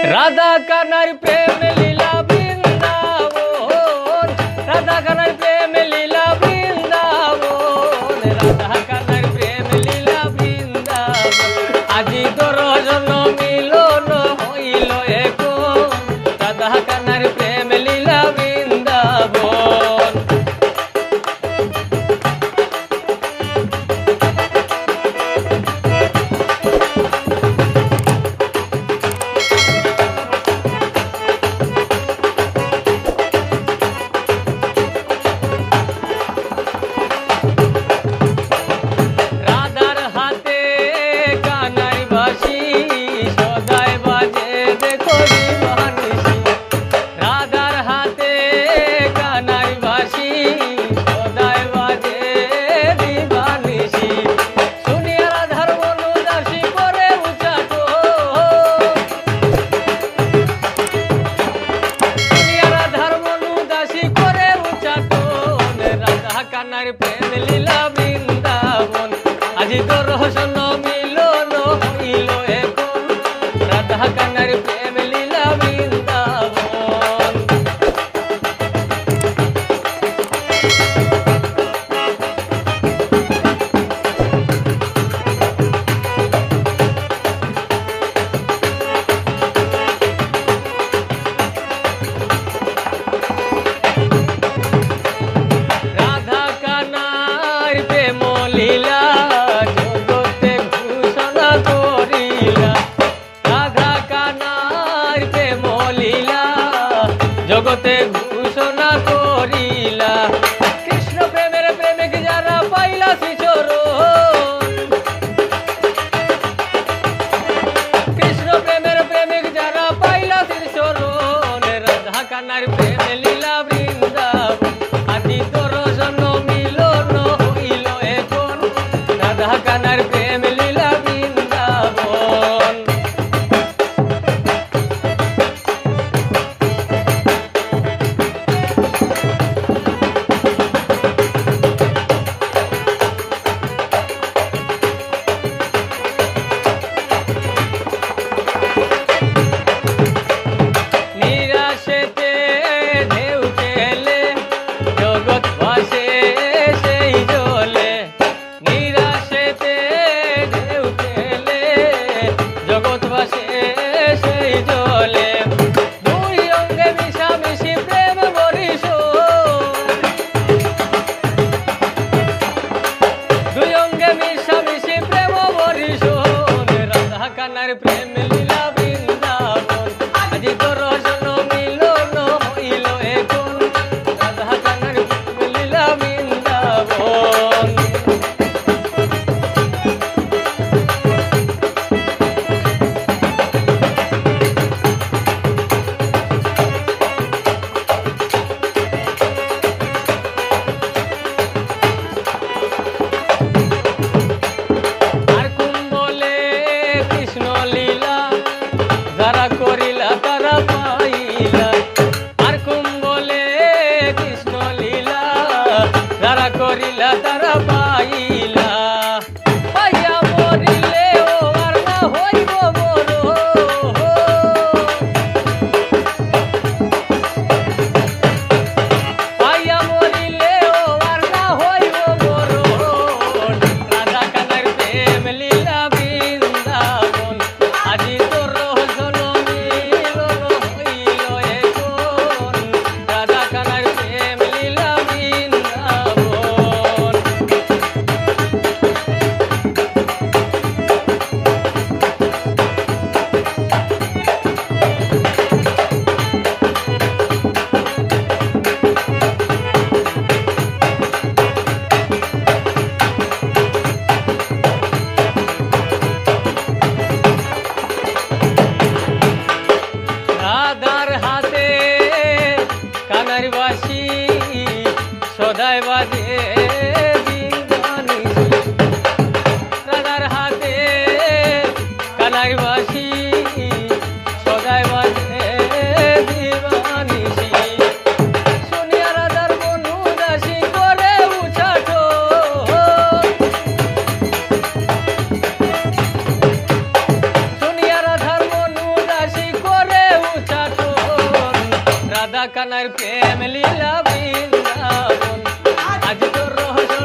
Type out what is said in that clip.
রাধা কানার প্রেম লীলা বৃন্দাবন, রাধা কানার প্রেম লীলা বৃন্দাবন, রাধা কানার প্রেম লীলা বৃন্দাবন। আজি দর্শন মিলন হইল এখন, রাধা কানার প্রেম লীলা বৃন্দাবন। কানার প্রেম লীলা বৃন্দাবন, আজি দর্শন মিলন হইল এখন, রাধা কানার প্রেম লীলা বৃন্দাবন। লীলা জগতে ঘোষণা করিলা, রাধা কানার প্রেম লীলা জগতে ঘোষণা করিলা। কৃষ্ণ প্রেমের প্রেমিক যারা পাইলা শ্রীচরণ, কৃষ্ণ প্রেমের প্রেমিক যারা পাইলা শ্রীচরণ, রাধা কানার প্রেম লীলা বৃন্দাবন, আজি দর্শন মিলন হইল এখন, রাধা কানার প্রেম লীলা বৃন্দাবন। নিরাশেতে ঢেউ খেলে জগৎ ভাসে সেই জলে, নিরাশেতে ঢেউ খেলে জগৎ ভাসে সেই জলে। দুই অঙ্গে মিশামিশি প্রেম বরিশন, দুই অঙ্গে মিশামিশি প্রেম বরিশন, রাধা কানার প্রেম লীলা বৃন্দাবন, আজি দর্শন মিলন হইল এখন, রাধা কানার প্রেম লীলা বৃন্দাবন। আর কুম্বলে কৃষ্ণ লীলা যারা করিলা তারা পাইলা, আর কুম্বলে কৃষ্ণ লীলা যারা করিলা তারা পাইলা। পাইয়া মরিলে ও আর না হইব মরণ, পাইয়া মরিলে ও আর না হইব মরণ, রাধা কানার প্রেম লীলা বৃন্দাবন, আজি দর্শন মিলন রাধা কানার প্রেম লীলা বৃন্দাবন আজ তো রহস্য